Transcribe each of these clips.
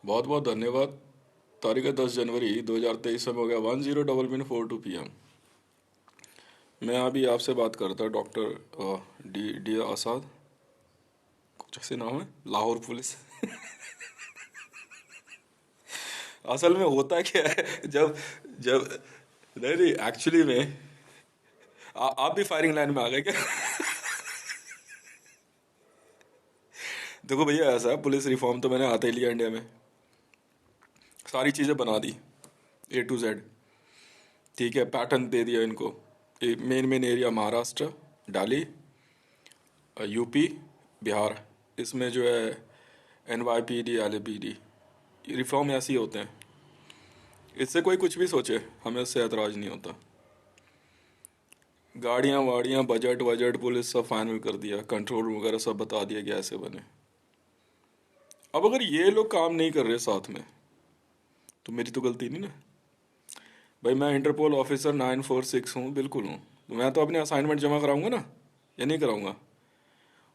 बहुत बहुत धन्यवाद। तारीख है 10 जनवरी 2023, समय हो गया 10:42 PM। मैं अभी आपसे बात करता डॉक्टर डी डी आसाद, कुछ ऐसे नाम है, लाहौर पुलिस। असल में होता क्या है, जब जब नहीं नहीं, एक्चुअली में आप भी फायरिंग लाइन में आ गए क्या? देखो भैया, ऐसा है, पुलिस रिफॉर्म तो मैंने आते ही लिया इंडिया में। सारी चीज़ें बना दी, A to Z। ठीक है, पैटर्न दे दिया इनको। मेन मेन एरिया महाराष्ट्र, डाली, यूपी, बिहार, इसमें जो है NYPD, LAPD, रिफॉर्म ऐसे ही होते हैं। इससे कोई कुछ भी सोचे, हमें उससे एतराज़ नहीं होता। गाड़ियाँ वाड़ियाँ, बजट वजट, पुलिस सब फाइनल कर दिया, कंट्रोल वगैरह सब बता दिया कि ऐसे बने। अब अगर ये लोग काम नहीं कर रहे साथ में, तो मेरी तो गलती नहीं ना। भाई मैं इंटरपोल ऑफिसर 946 हूँ, बिल्कुल हूँ, तो मैं तो अपने असाइनमेंट जमा कराऊंगा ना, या नहीं कराऊंगा?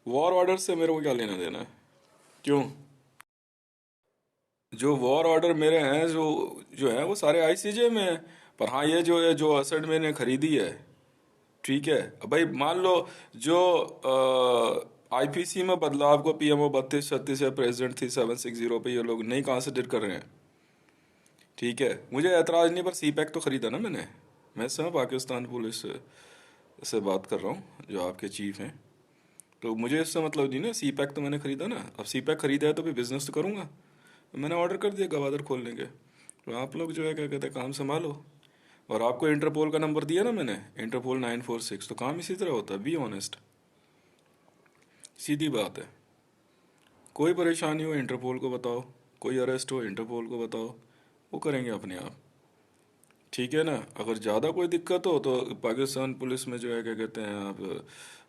वॉर ऑर्डर से मेरे को क्या लेना देना है? क्यों? जो वॉर ऑर्डर मेरे हैं, जो जो है वो सारे ICJ में है। पर हाँ, ये जो है, जो असेट मैंने खरीदी है, ठीक है। अब भाई मान लो, जो IPC में बदलाव को PMO 3236 या प्रेसिडेंट 3760 पे ये लोग नहीं कंसिडर कर रहे हैं, ठीक है, मुझे एतराज़ नहीं, पर CPEC तो खरीदा ना मैंने। मैं इस समय पाकिस्तान पुलिस से बात कर रहा हूँ, जो आपके चीफ हैं। तो मुझे इससे मतलब नहीं ना, CPEC तो मैंने खरीदा ना। अब CPEC खरीदा है तो फिर बिजनेस तो करूँगा। तो मैंने ऑर्डर कर दिया गवादर खोलने के। तो आप लोग जो है, क्या कहते हैं, काम संभालो। और आपको इंटरपोल का नंबर दिया ना मैंने, इंटरपोल 946, तो काम इसी तरह होता है, बी ऑनेस्ट। सीधी बात है। कोई परेशानी हो इंटरपोल को बताओ, कोई अरेस्ट हो इंटरपोल को बताओ, वो करेंगे अपने आप। ठीक है ना? अगर ज़्यादा कोई दिक्कत हो तो पाकिस्तान पुलिस में जो है, क्या कहते हैं, आप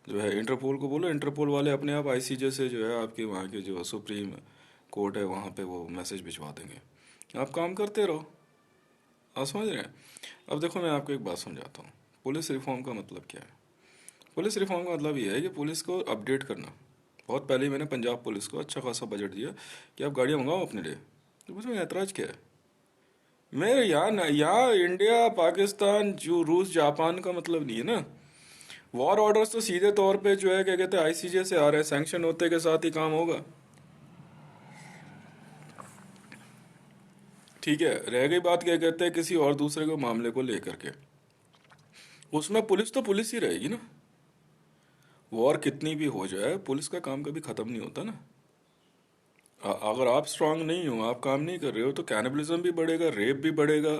जो है इंटरपोल को बोलो, इंटरपोल वाले अपने आप ICJ से जो है, आपके वहाँ के जो सुप्रीम कोर्ट है वहाँ पे वो मैसेज भिजवा देंगे। आप काम करते रहो। आप समझ रहे हैं? अब देखो, मैं आपको एक बात समझाता हूँ। पुलिस रिफॉर्म का मतलब क्या है? पुलिस रिफॉर्म का मतलब ये है कि पुलिस को अपडेट करना। बहुत पहले ही मैंने पंजाब पुलिस को अच्छा खासा बजट दिया कि आप गाड़ियाँ मंगाओ अपने लिए। तो उसमें ऐतराज़ क्या है? मेरे यहाँ इंडिया, पाकिस्तान, जो रूस, जापान का मतलब नहीं है ना। वॉर ऑर्डर्स तो सीधे तौर पे जो है, क्या कहते हैं, ICJ से आ रहे हैं, सैंक्शन होते के साथ ही काम होगा। ठीक है, रह गई बात, क्या कहते हैं, किसी और दूसरे को मामले को लेकर के, उसमें पुलिस तो पुलिस ही रहेगी ना। वॉर कितनी भी हो जाए, पुलिस का काम कभी खत्म नहीं होता ना। अगर आप स्ट्रांग नहीं हो, आप काम नहीं कर रहे हो, तो कैनिबलिज्म भी बढ़ेगा, रेप भी बढ़ेगा,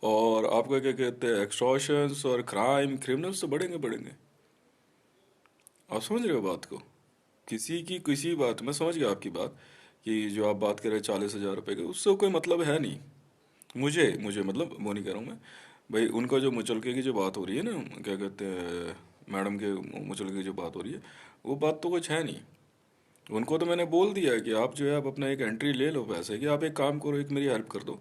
और आपका क्या कहते हैं, एक्सटॉर्शंस और क्रिमिनल्स तो बढ़ेंगे बढ़ेंगे। आप समझ रहे हो बात को? किसी की किसी बात, मैं समझ गया आपकी बात, कि जो आप बात कर रहे हैं 40,000 रुपए के, उससे कोई मतलब है नहीं। मुझे मुझे मतलब वो नहीं कह रहा हूँ मैं। भाई उनका जो मुचलके की जो बात हो रही है ना, क्या कहते हैं, मैडम के मुचलके की जो बात हो रही है, वो बात तो कुछ है नहीं। उनको तो मैंने बोल दिया है कि आप जो है, आप अपना एक एंट्री ले लो पैसे की, आप एक काम करो, एक मेरी हेल्प कर दो।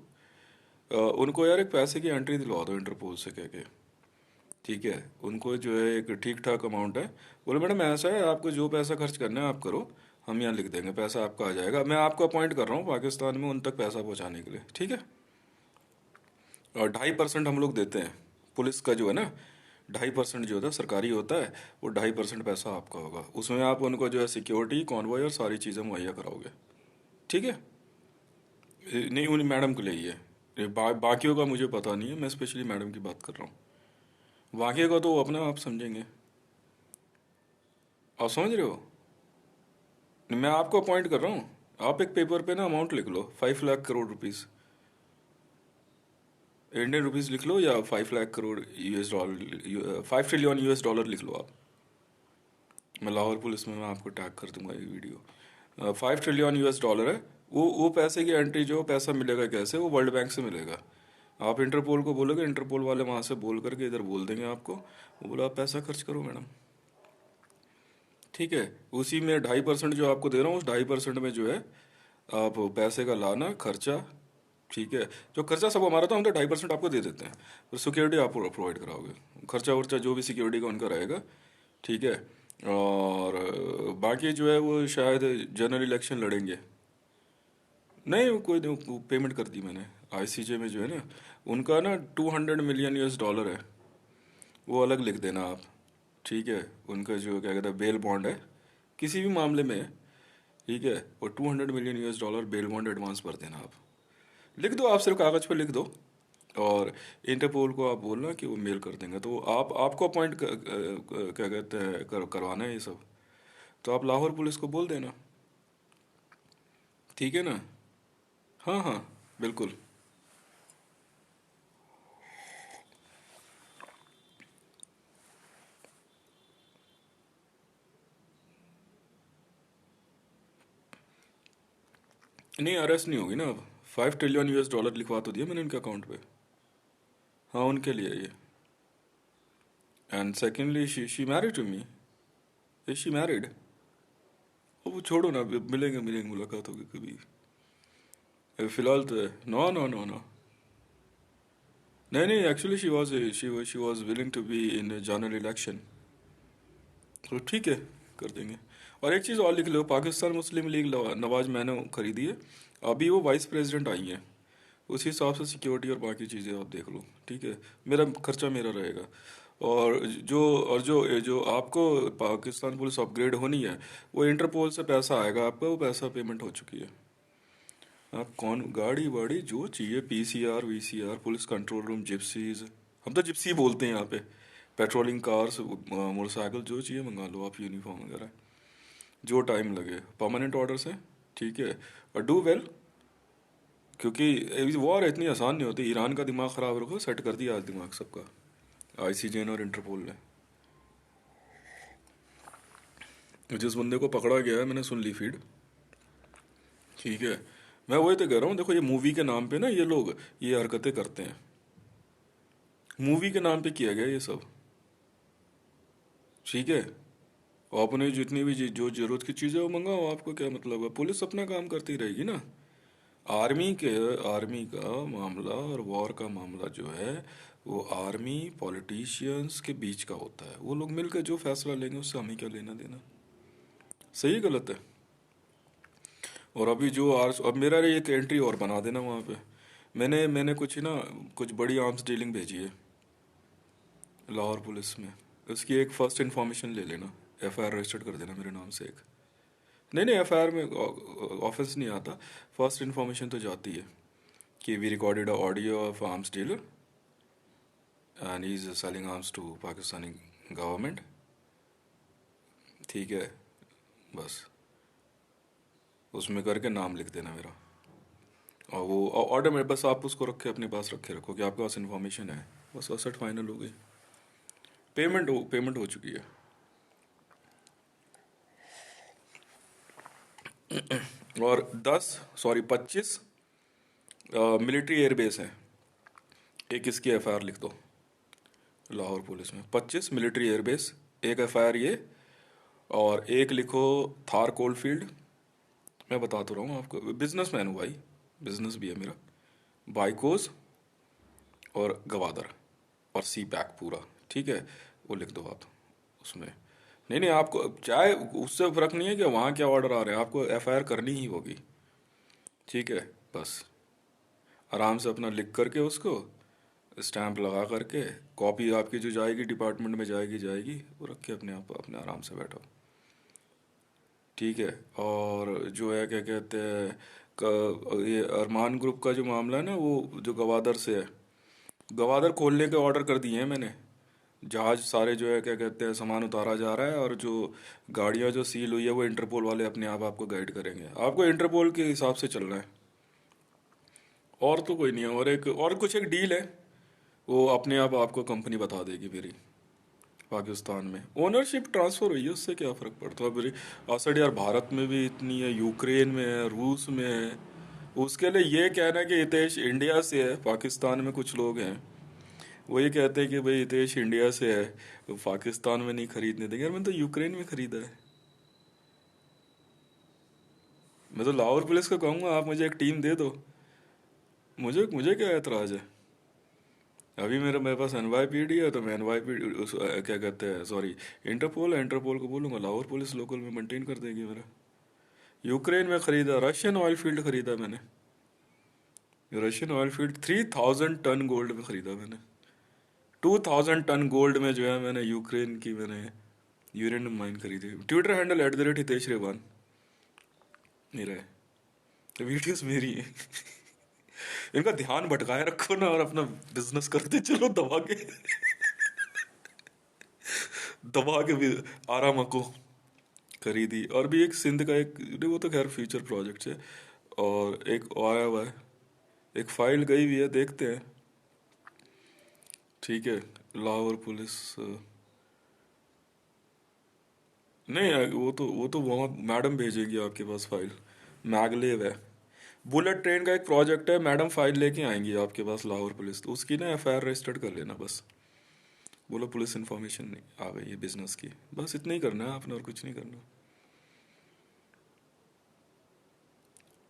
उनको यार एक पैसे की एंट्री दिलवा दो इंटरपोल से कह के। ठीक है, उनको जो है एक ठीक ठाक अमाउंट है। बोले मैडम ऐसा है, आपको जो पैसा खर्च करना है आप करो, हम यहाँ लिख देंगे, पैसा आपका आ जाएगा। मैं आपको अपॉइंट कर रहा हूँ पाकिस्तान में उन तक पैसा पहुँचाने के लिए, ठीक है? और 2.5% हम लोग देते हैं। पुलिस का जो है ना, 2.5% जो होता है सरकारी होता है, वो 2.5% पैसा आपका होगा। उसमें आप उनको जो है सिक्योरिटी, कॉन्वॉय और सारी चीज़ें मुहैया कराओगे। ठीक है? नहीं, उन मैडम को ले ही है। बाकियों का मुझे पता नहीं है, मैं स्पेशली मैडम की बात कर रहा हूँ। बाकी का तो वो अपना आप समझेंगे। आप समझ रहे हो? मैं आपको अपॉइंट कर रहा हूँ। आप एक पेपर पे ना अमाउंट लिख लो, 5 lakh crore rupees, Indian rupees लिख लो, या 5 lakh crore US dollar, 5 trillion US dollar लिख लो आप। मैं लाहौर पुलिस में मैं आपको टैग कर दूंगा ये वीडियो। 5 ट्रिलियन US डॉलर है। वो पैसे की एंट्री, जो पैसा मिलेगा कैसे, वो वर्ल्ड बैंक से मिलेगा। आप इंटरपोल को बोलोगे, इंटरपोल वाले वहाँ से बोल करके इधर बोल देंगे आपको, वो बोला आप पैसा खर्च करो मैडम। ठीक है, उसी में 2.5% जो आपको दे रहा हूँ, उस 2.5% में जो है, आप पैसे का लाना खर्चा। ठीक है, जो खर्चा सब हमारा, तो हम तो 2.5% आपको दे देते हैं, तो सिक्योरिटी आप प्रोवाइड कराओगे, खर्चा वर्चा जो भी सिक्योरिटी का उनका रहेगा। ठीक है। और बाकी जो है वो शायद जनरल इलेक्शन लड़ेंगे, नहीं वो कोई नहीं, पेमेंट कर दी मैंने। आईसीजे में जो है ना, उनका ना $200 मिलियन है, वो अलग लिख देना आप। ठीक है, उनका जो क्या कहते हैं बेल बॉन्ड है, किसी भी मामले में है, ठीक है, और $200 मिलियन बेल बॉन्ड एडवांस भर देना आप। लिख दो आप, सिर्फ कागज़ पे लिख दो। और इंटरपोल को आप बोलना कि वो मेल कर देंगे, तो आपको अपॉइंट क्या कहते हैं करवाना है ये सब, तो आप लाहौर पुलिस को बोल देना। ठीक है ना? हाँ हाँ, बिल्कुल। नहीं, अरेस्ट नहीं होगी ना अब। $5 ट्रिलियन लिखवा तो दिया मैंने उनके अकाउंट पे। हाँ, उनके लिए ये। And secondly, she married to me. Is she married? वो छोड़ो ना, मिलेंगे मिलेंगे, मुलाकात होगी कभी। फिलहाल तो नो नो नो नो। नहीं नहीं, actually she was willing to be in general election. तो ठीक है, कर देंगे। और एक चीज़ और लिख लो, पाकिस्तान मुस्लिम लीग नवाज मैंने खरीदी है, अभी वो वाइस प्रेसिडेंट आई है। उसी हिसाब से सिक्योरिटी और बाकी चीज़ें आप देख लो। ठीक है, मेरा खर्चा मेरा रहेगा। और जो आपको पाकिस्तान पुलिस अपग्रेड होनी है, वो इंटरपोल से पैसा आएगा आपका, वो पैसा पेमेंट हो चुकी है। आप कौन गाड़ी वाड़ी जो चाहिए, PCR VCR, police control room, gypsies, हम तो जिप्सी बोलते हैं यहाँ पे, पेट्रोलिंग कार्स, मोटरसाइकिल, जो चाहिए मंगा लो आप, यूनिफॉर्म वगैरह, जो टाइम लगे, परमानेंट ऑर्डर से। ठीक है, और डू वेल, क्योंकि वॉर इतनी आसान नहीं होती। ईरान का दिमाग ख़राब रखो, सेट कर दिया आज दिमाग सबका, आईसीजे और इंटरपोल ने। जिस बंदे को पकड़ा गया है, मैंने सुन ली फीड। ठीक है, मैं वही तो कह रहा हूँ, देखो ये मूवी के नाम पे ना ये लोग ये हरकतें करते हैं। मूवी के नाम पे किया गया ये सब। ठीक है, और आपने जितनी भी जो जरूरत की चीज़ें वो मंगाओ, आपको क्या मतलब है, पुलिस अपना काम करती रहेगी ना। आर्मी का मामला और वॉर का मामला जो है, वो आर्मी पॉलिटिशियंस के बीच का होता है। वो लोग मिलकर जो फैसला लेंगे उससे हमें क्या लेना देना। सही गलत है? और अभी जो आज अब मेरा एक एंट्री और बना देना वहाँ पे। मैंने कुछ ना, कुछ बड़ी आर्म्स डीलिंग भेजी है लाहौर पुलिस में। उसकी एक फर्स्ट इन्फॉर्मेशन ले लेना, एफआईआर रजिस्टर्ड कर देना मेरे नाम से एक। नहीं नहीं, एफआईआर में ऑफेंस नहीं आता, फर्स्ट इन्फॉर्मेशन तो जाती है कि we recorded audio of arms dealer and he is selling arms to Pakistani government. ठीक है, बस उसमें करके नाम लिख देना मेरा। और वो ऑर्डर में बस आप उसको रखे, अपने पास रखे रखो कि आपके पास इन्फॉर्मेशन है, बस असट फाइनल हो गई। पेमेंट हो चुकी है। और 25 मिलिट्री एयरबेस हैं। एक इसकी एफआईआर लिख दो लाहौर पुलिस में, 25 मिलिट्री एयरबेस, एक एफआईआर ये। और एक लिखो थार कोलफील्ड। मैं बता तो रहा हूँ आपको, बिजनेस मैन हूँ भाई, बिजनेस भी है मेरा। बाइकोज और गवादर और सी पैक पूरा। ठीक है, वो लिख दो आप उसमें। नहीं नहीं, आपको चाहे उससे फर्क नहीं है कि वहाँ क्या ऑर्डर आ रहे हैं, आपको एफआईआर करनी ही होगी। ठीक है, बस आराम से अपना लिख करके उसको स्टैंप लगा करके, कॉपी आपकी जो जाएगी डिपार्टमेंट में जाएगी जाएगी, वो रख के अपने आप अपने आराम से बैठो। ठीक है, और जो है क्या कहते हैं, ये अरमान ग्रुप का जो मामला है ना, वो जो गवादर से है, गवादर खोलने के ऑर्डर कर दिए हैं मैंने। जहाज सारे जो है क्या कहते हैं सामान उतारा जा रहा है, और जो गाड़ियाँ जो सील हुई है वो इंटरपोल वाले अपने आप आपको गाइड करेंगे, आपको इंटरपोल के हिसाब से चलना है। और तो कोई नहीं है, और एक और कुछ एक डील है, वो अपने आप आपको कंपनी बता देगी मेरी। पाकिस्तान में ओनरशिप ट्रांसफ़र हुई है, उससे क्या फ़र्क पड़ता है मेरी। असड यार, भारत में भी इतनी है, यूक्रेन में है, रूस में है। उसके लिए ये कहना है कि हितेश इंडिया से है, पाकिस्तान में कुछ लोग हैं वो ये कहते हैं कि भाई हितेश इंडिया से है तो पाकिस्तान में नहीं खरीदने देंगे। यार मैंने तो यूक्रेन में खरीदा है। मैं तो लाहौर पुलिस को कहूँगा आप मुझे एक टीम दे दो, मुझे मुझे क्या एतराज़ है। अभी मेरे पास एनवाईपीडी है, तो मैं एनवाईपीडी क्या कहते हैं, सॉरी, इंटरपोल है, इंटरपोल को बोलूँगा लाहौर पुलिस लोकल में मेंटेन कर देगी मेरा। यूक्रेन में ख़रीदा, रशियन ऑयल फील्ड ख़रीदा मैंने। Russian oil field 3,000 ton gold में खरीदा मैंने। 2,000 टन गोल्ड में जो है मैंने यूक्रेन की मैंने यूरेनियम माइन खरीदी। ट्विटर हैंडल @हितेश रेवान मेरा है। तो वीडियोस मेरी है। इनका ध्यान भटकाए रखो ना और अपना बिजनेस करते चलो दबा के। दबा के भी आराम को खरीदी। और भी एक सिंध का एक, वो तो खैर फ्यूचर प्रोजेक्ट है। और एक आया हुआ है, एक फाइल गई हुई है, देखते हैं। ठीक है। लाहौर पुलिस नहीं, वो तो वहाँ मैडम भेजेगी आपके पास फाइल। मैगलेव है। बुलेट ट्रेन का एक प्रोजेक्ट है, मैडम फाइल लेके आएंगी आपके पास लाहौर पुलिस, तो उसकी ना एफआईआर रजिस्टर्ड कर लेना बस। बोलो पुलिस इन्फॉर्मेशन आ गई है बिजनेस की, बस इतना ही करना है आपने, और कुछ नहीं करना।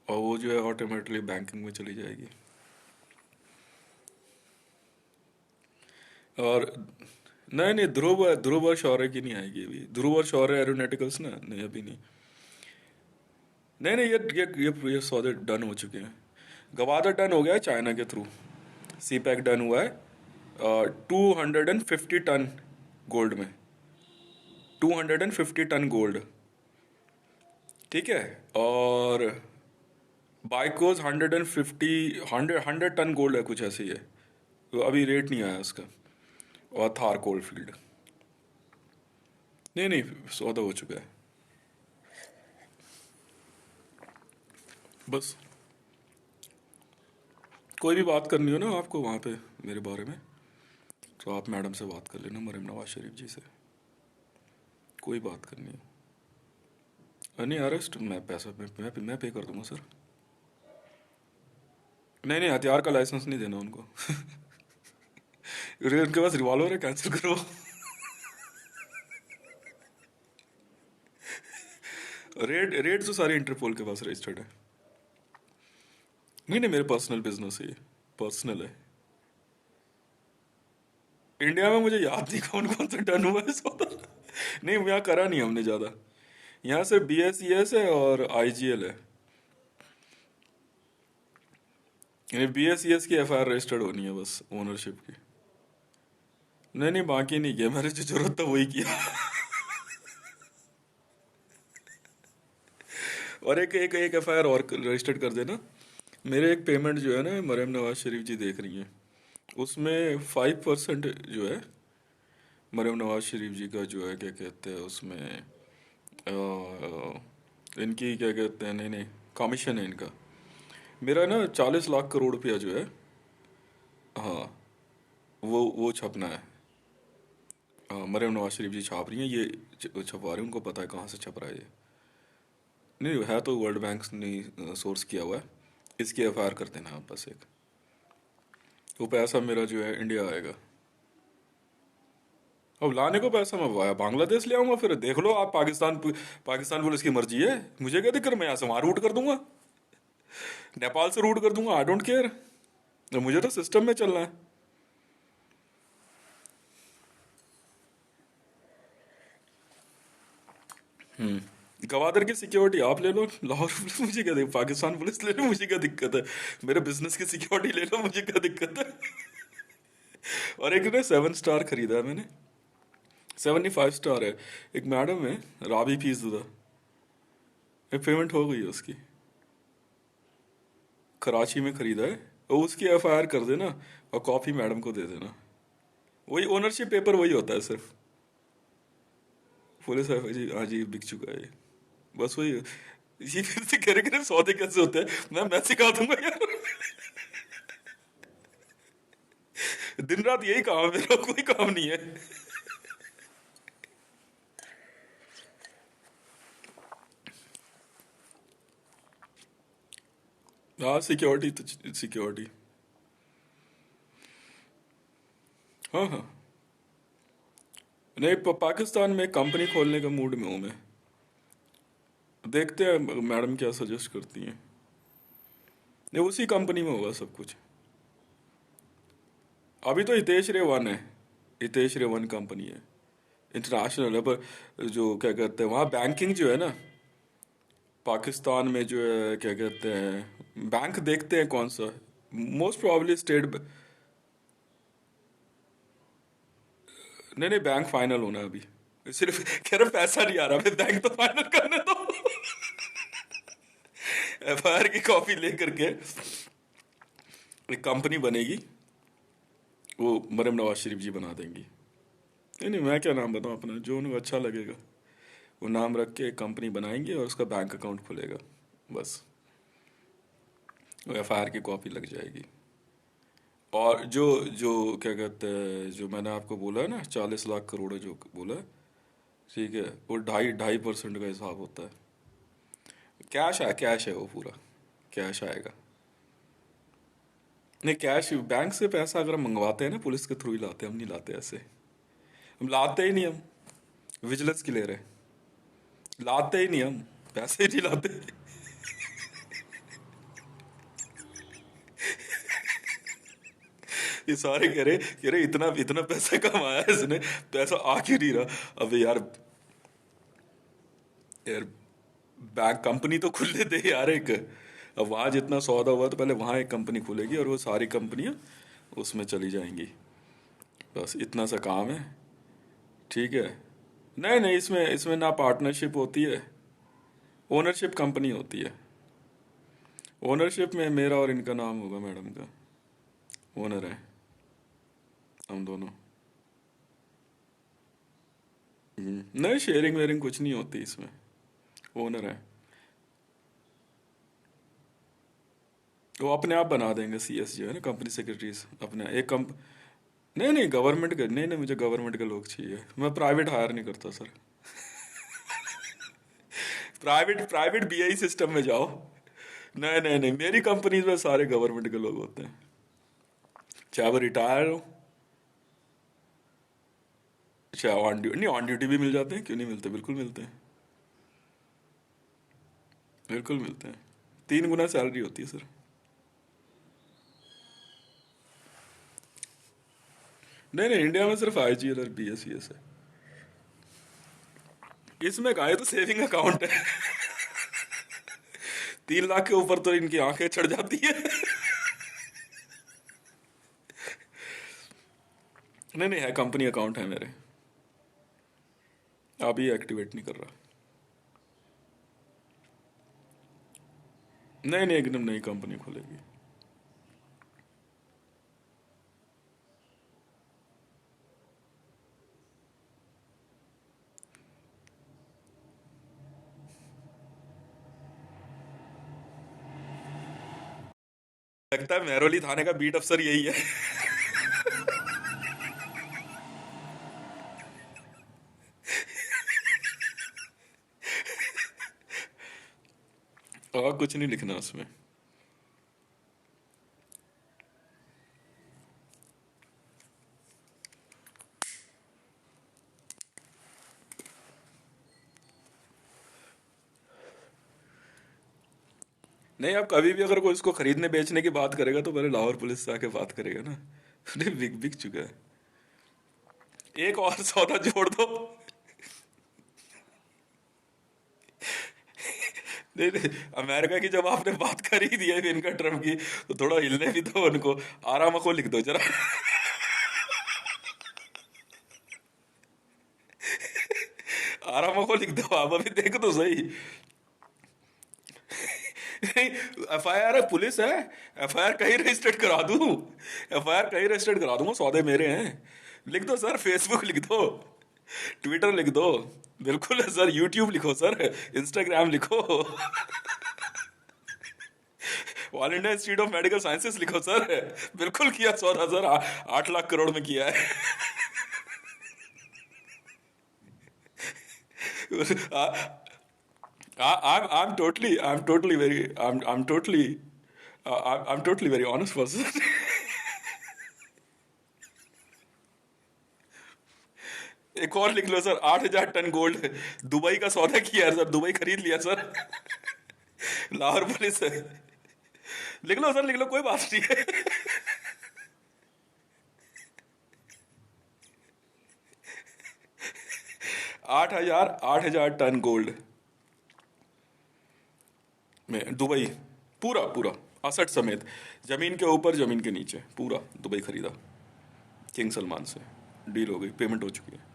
और वो जो है ऑटोमेटिकली बैंकिंग में चली जाएगी। और नहीं नहीं, ध्रुव और शौर्य की नहीं आएगी अभी। ध्रुव और शौर्य एरोनॉटिकल्स ना, नहीं अभी नहीं। नहीं नहीं, ये सौदे डन हो चुके हैं। गवादर डन हो गया है चाइना के थ्रू। सी पैक डन हुआ है 250 टन गोल्ड में। 250 टन गोल्ड। ठीक है। और बाइकोज 150, 100 टन गोल्ड है, कुछ ऐसे ही है। तो अभी रेट नहीं आया उसका। और थार कोल्ड फील्ड। नहीं नहीं, सौदा हो चुका है। बस कोई भी बात करनी हो ना आपको वहाँ पे मेरे बारे में, तो आप मैडम से बात कर लेना, मरीम नवाज शरीफ जी से। कोई बात करनी हो। नहीं अरेस्ट मैं पैसा मैं पे कर दूंगा सर। नहीं नहीं, हथियार का लाइसेंस नहीं देना उनको। उनके पास रिवॉल्वर है, कैंसिल करो। रेड रेड तो सारी इंटरपोल के पास रजिस्टर्ड है। नहीं नहीं, मेरे पर्सनल बिजनेस है ये। पर्सनल है। इंडिया में मुझे याद नहीं कौन कौन सा टर्न हुआ है सौदा। नहीं यहाँ करा नहीं हमने ज़्यादा। यहाँ सिर्फ BSES है और IGL है। यानी BSES की FIR रजिस्टर्ड होनी है बस, ओनरशिप की। नहीं नहीं, बाकी नहीं किया, मेरे जो जरूरत था वही किया। और एक FIR और रजिस्टर्ड कर देना। मेरे एक पेमेंट जो है ना मरीम नवाज शरीफ जी देख रही हैं, उसमें 5% जो है मरीम नवाज शरीफ जी का जो है क्या कहते हैं उसमें इनकी क्या कहते हैं, नहीं नहीं, कमीशन है इनका। मेरा ना 40 लाख करोड़ रुपया जो है, हाँ, वो छपना है। हाँ, मरीम नवाज शरीफ जी छाप रही हैं ये, छपवा रही हैं, उनको पता है कहाँ से छप रहा है ये। नहीं है तो वर्ल्ड बैंक ने सोर्स किया हुआ है। इसकी FIR कर देना आप बस एक। वो पैसा मेरा जो है इंडिया आएगा। अब लाने को पैसा मैं बांग्लादेश ले आऊंगा, फिर देख लो आप। पाकिस्तान पुलिस की मर्जी है, मुझे क्या दिक्कत, मैं यहाँ से वहां रूट कर दूंगा, नेपाल से रूट कर दूंगा, आई डोंट केयर। मुझे तो सिस्टम में चलना है। गवादर की सिक्योरिटी आप ले लो, लाहौर पुलिस मुझे क्या दिक्कत, पाकिस्तान पुलिस ले लो, मुझे क्या दिक्कत है। मेरे बिजनेस की सिक्योरिटी ले लो, मुझे क्या दिक्कत है। और एक ने 7 स्टार खरीदा है मैंने। 75 स्टार है। एक मैडम है, राबी फीसदा, एक पेमेंट हो गई है उसकी। कराची में खरीदा है। और उसकी FIR कर देना और कॉपी मैडम को दे देना। वही ओनरशिप पेपर वही होता है सिर्फ। पुलिस FIR जी, हाँ जी बिक चुका है ये। बस वही। ये फिर से कह रहे सौदे कैसे होते हैं, मैं सिखा दूंगा यार। दिन रात यही काम है मेरा, कोई काम नहीं है। हाँ सिक्योरिटी तो सिक्योरिटी। हाँ हाँ। नहीं पाकिस्तान में कंपनी खोलने का मूड में हूँ मैं। देखते हैं मैडम क्या सजेस्ट करती हैं। नहीं उसी कंपनी में होगा सब कुछ। अभी तो हितेश रेवान है। हितेश रेवान कंपनी है, इंटरनेशनल है, पर जो क्या कहते हैं वहाँ बैंकिंग जो है ना, पाकिस्तान में जो है क्या कहते हैं बैंक देखते हैं कौन सा मोस्ट प्रॉब्ली स्टेट। नहीं नहीं, बैंक फाइनल होना है अभी। सिर्फ कह रहे पैसा नहीं आ रहा, फिर बैंक तो फाइनल करने दो। एफआईआर की कॉपी लेकर के एक कंपनी बनेगी, वो मरियम नवाज शरीफ जी बना देंगी। नहीं नहीं, मैं क्या नाम बताऊँ अपना, जो उनको अच्छा लगेगा वो नाम रख के एक कंपनी बनाएंगे और उसका बैंक अकाउंट खुलेगा, बस। वो एफआईआर की कॉपी लग जाएगी। और जो जो क्या कहते हैं, जो मैंने आपको बोला है ना 40 लाख करोड़ है जो बोला है, ठीक है, वो 2.5% का हिसाब होता है। कैश है वो पूरा, कैश आएगा। नहीं, कैश बैंक से पैसा अगर हम मंगवाते हैं ना, पुलिस के थ्रू ही लाते हैं, हम नहीं लाते ऐसे। हम लाते ही नहीं, हम विजिलेंस की ले रहे हैं। लाते ही नहीं हम, पैसे ही नहीं लाते। ये सारे कह रहे इतना इतना पैसा कमाया है इसने, पैसा आ क्यों नहीं रहा। अबे यार, यार बैंक कंपनी तो खुलने दे यार एक। अब वहाँ जितना सौदा हुआ तो पहले वहाँ एक कंपनी खुलेगी और वो सारी कंपनियाँ उसमें चली जाएंगी। बस इतना सा काम है, ठीक है। नहीं नहीं, इसमें इसमें ना पार्टनरशिप होती है, ओनरशिप कंपनी होती है। ओनरशिप में मेरा और इनका नाम होगा, मैडम का। ओनर है हम दोनों। नहीं, शेयरिंग वेयरिंग कुछ नहीं होती इसमें, ओनर है। वो अपने आप बना देंगे, सीएस जो है ना, कंपनी सेक्रेटरीज अपने एक कंप नहीं नहीं, गवर्नमेंट के नहीं नहीं, मुझे गवर्नमेंट के लोग चाहिए, मैं प्राइवेट हायर नहीं करता sir. Private private BI system में जाओ। नहीं नहीं नहीं, मेरी कंपनीज में सारे गवर्नमेंट के लोग होते हैं, चाहे वो रिटायर हो, चाहे ऑन ड्यूटी। नहीं, ऑन ड्यूटी भी मिल जाते हैं, क्यों नहीं मिलते, बिल्कुल मिलते हैं, बिल्कुल मिलते हैं। 3 गुना सैलरी होती है सर। नहीं नहीं, इंडिया में सिर्फ आईजीएल और बीएसईएस है। इसमें का है तो सेविंग अकाउंट है। 3 लाख के ऊपर तो इनकी आंखें चढ़ जाती है। नहीं नहीं, है, कंपनी अकाउंट है मेरे, अभी एक्टिवेट नहीं कर रहा। नहीं नहीं, एकदम नई कंपनी खुलेगी। लगता है महरौली थाने का बीट अफसर यही है। और कुछ नहीं लिखना उसमें। नहीं, अब कभी भी अगर कोई इसको खरीदने बेचने की बात करेगा तो पहले लाहौर पुलिस से आके बात करेगा ना। नहीं, बिक बिक चुका है। एक और सौदा जोड़ दो। नहीं नहीं, अमेरिका की जब आपने बात कर ही दी है इनका ट्रम्प की, तो थोड़ा हिलने भी दो उनको। आराम को लिख दो जरा। आराम को लिख दो आप, अभी देख तो सही। नहीं, एफआईआर है, पुलिस है। एफआईआर कहीं रजिस्टर्ड करा दूं, एफआईआर कहीं रजिस्टर्ड करा दूंगा, सौदे मेरे हैं। लिख दो सर, फेसबुक लिख दो, ट्विटर लिख दो। बिल्कुल है सर, यूट्यूब लिखो सर, इंस्टाग्राम लिखो। All India institute of medical sciences लिखो सर। बिल्कुल किया सौदा सर, 8 लाख करोड़ में किया है। I'm totally, I'm totally very, I'm totally, I'm totally very honest person. एक और लिख लो सर, 8,000 टन गोल्ड दुबई का सौदा किया है सर, दुबई खरीद लिया सर। लाहौर पुलिस है। लिख लो सर, लिख लो, कोई बात नहीं है। 8,000 टन गोल्ड में दुबई, पूरा पूरा असट समेत, जमीन के ऊपर जमीन के नीचे पूरा दुबई खरीदा किंग सलमान से। डील हो गई, पेमेंट हो चुकी है।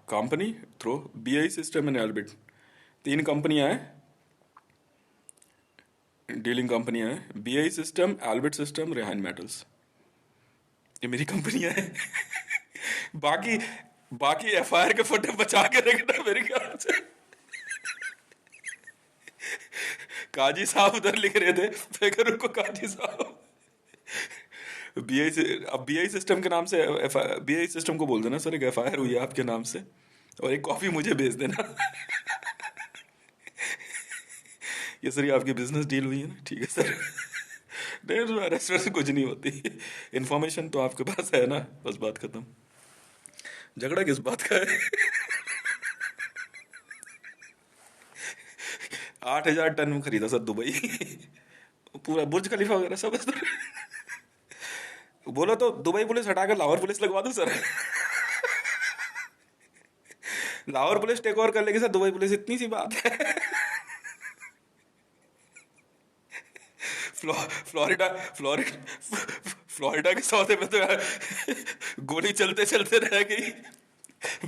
Company through BI system and Elbit, तीन कंपनियां हैं, डीलिंग कंपनियां हैं, BI system, Elbit system, Rehan Metals. ये मेरी कंपनियां हैं। बाकी बाकी एफआईआर के फटे बचा के रखना मेरे ख्याल से। काजी साहब उधर लिख रहे थे, मैं कह रुको काजी साहब, बीआई से, अब बीआई सिस्टम के नाम से, बीआई सिस्टम को बोल देना सर एक एफआईआर हुई है आपके नाम से, और एक कॉफी मुझे भेज देना। ये सर ये आपकी बिजनेस डील हुई है ना, ठीक है सर। नहीं अरेस्ट वैसे कुछ नहीं होती, इन्फॉर्मेशन तो आपके पास है ना, बस बात खत्म। झगड़ा किस बात का है? 8,000 टन में खरीदा सर दुबई। पूरा बुर्ज खलीफा वगैरह सब है सर। बोलो तो दुबई पुलिस हटाकर लाहौर पुलिस लगवा दूं sir. Lahore police take over कर लेगी सर दुबई पुलिस, इतनी सी बात है। फ्लोरिडा फ्लोरिडा फ्लोरिडा के सौदे में तो यार गोली चलते चलते रह गई।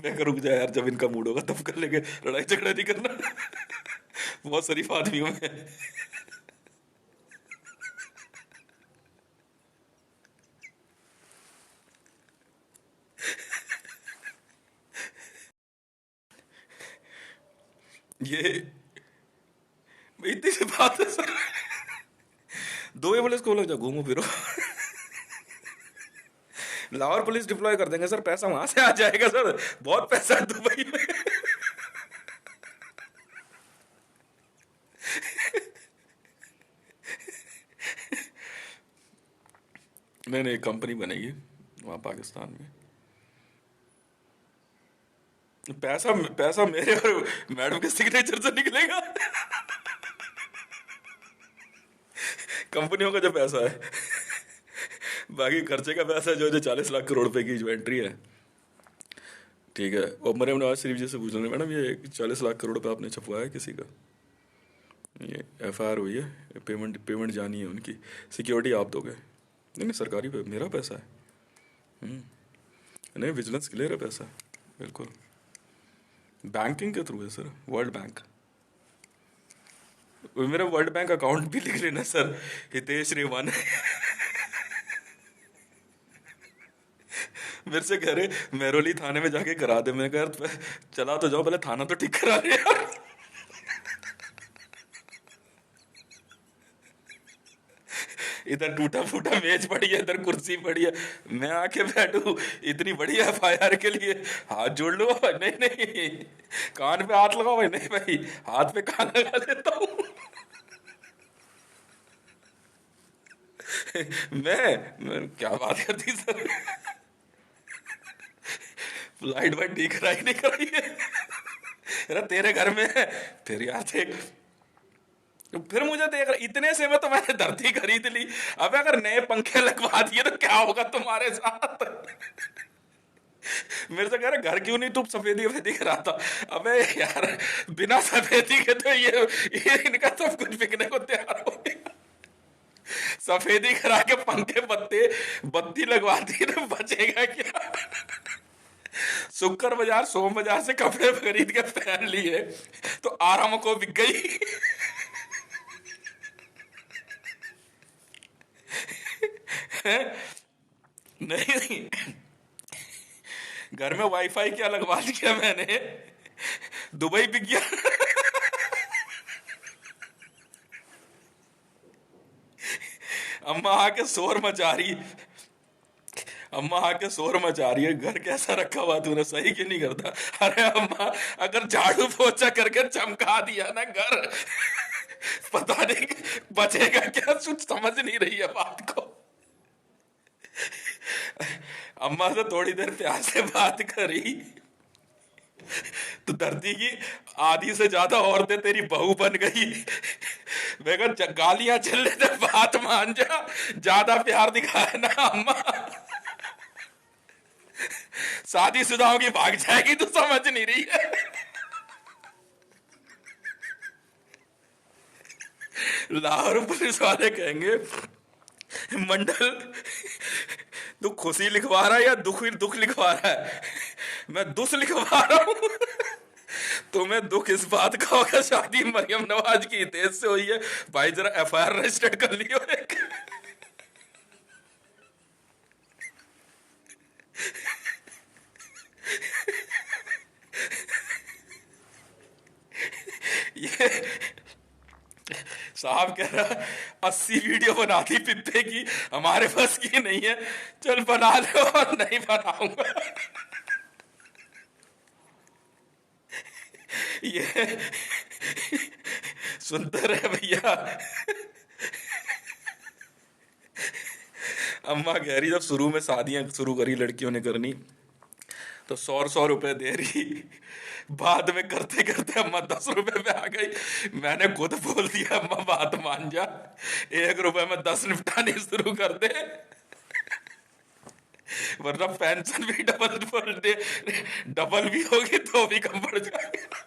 मैं कह रुक जा यार, जब इनका मूड होगा तब कर लेंगे, लड़ाई झगड़ा नहीं करना। बहुत शरीफ आदमी हूं मैं। ये इतनी सी बात है सर। दुबई पुलिस को बोलो जा घूमो फिरो। लाहौर पुलिस डिप्लॉय कर देंगे सर, पैसा वहां से आ जाएगा सर, बहुत पैसा है दुबई में। नहीं नहीं, कंपनी बनेगी वहाँ पाकिस्तान में। पैसा पैसा मेरे और मैडम के सिग्नेचर से निकलेगा। कंपनियों का जो पैसा है, बाकी खर्चे का पैसा जो जो 40 लाख करोड़ रुपए की जो एंट्री है, ठीक है। और मरियम नवाज शरीफ जी से पूछ लेंगे मैडम ये 40 लाख करोड़ रुपए आपने छपवाया है किसी का? ये एफआईआर हुई है, पेमेंट पेमेंट जानी है उनकी, सिक्योरिटी आप दोगे? नहीं नहीं सरकारी पे मेरा पैसा है। नहीं विजिलेंस क्लियर है पैसा, बिल्कुल। बैंकिंग के थ्रू है सर, वर्ल्ड बैंक। मेरा वर्ल्ड बैंक अकाउंट भी लिख लेना सर, हितेश रेवान। मेरे से कह रहे मेहरौली थाने में जाके करा दे, मैं कह चला तो जाओ, पहले थाना तो ठीक करा रहे यार। इधर टूटा फूटा मेज पड़ी है, इधर कुर्सी पड़ी है, मैं आके बैठू इतनी बड़ी एफआईआर के लिए? हाथ जोड़ लो। नहीं नहीं, कान पे हाथ लगाओ भाई, नहीं भाई हाथ पे कान लगा देता हूँ। मैं क्या बात करती सर, लाइट वाइट ठीक कराई नहीं कराई है? अरे तेरे घर में है फिर यार देख, फिर मुझे देख इतने से में तो मैंने धरती खरीद ली। अब अगर नए पंखे लगवा दिए तो क्या होगा तुम्हारे साथ? मेरे से कह रहे घर क्यों नहीं तुम सफेदी वफेदी कराता? अबे यार बिना सफेदी के तो ये इनका सब कुछ बिकने को तैयार हो गया। सफेदी करा के पंखे पत्ते बत्ती लगवा दी तो बचेगा क्या? शुक्र बाजार सोम बाजार से कपड़े खरीद के पहन लिए तो आराम को बिक गई। नहीं नहीं, घर में वाईफाई क्या लगवा दिया मैंने, दुबई बिक गया। अम्मा आके शोर मचा रही, अम्मा आके शोर मचा रही है, घर कैसा रखा हुआ तूने, सही क्यों नहीं करता? अरे अम्मा अगर झाड़ू पोछा करके चमका दिया ना घर, पता नहीं बचेगा क्या, कुछ समझ नहीं रही है बात को। अम्मा से थोड़ी देर प्यार से बात करी तो धरती की आधी से ज्यादा औरतें तेरी बहू बन गई। मैं कहा गालियां चल रहे थे, बात मान जा, ज्यादा प्यार दिखाया ना अम्मा, शादीशुदा होगी भाग जाएगी, तू समझ नहीं रही है। लाहौर पुलिस वाले कहेंगे, मंडल तू खुशी लिखवा रहा है या दुख दुख लिखवा रहा है? मैं दुख लिखवा रहा हूँ। तुम्हें दुख इस बात का होगा शादी मरियम नवाज की हितेश से हुई है, भाई जरा एफआईआर रजिस्टर कर लियो एक। ये साहब कह रहा 80 वीडियो बना दी पिप्पे की, हमारे पास की नहीं है, चल बना लो। और नहीं बनाऊंगा। ये सुनते रहे भैया। अम्मा कह रही जब शुरू में शादियां शुरू करी लड़कियों ने करनी, तो 100 रुपए दे रही, बाद में करते करते अम्मा 10 रुपए पे आ गई। मैंने खुद बोल दिया अम्मा बात मान जा, 1 रुपए में 10 निपटानी शुरू कर दे, वरना पेंशन भी डबल डबल दे, डबल भी होगी तो भी कम पड़ जाएगा।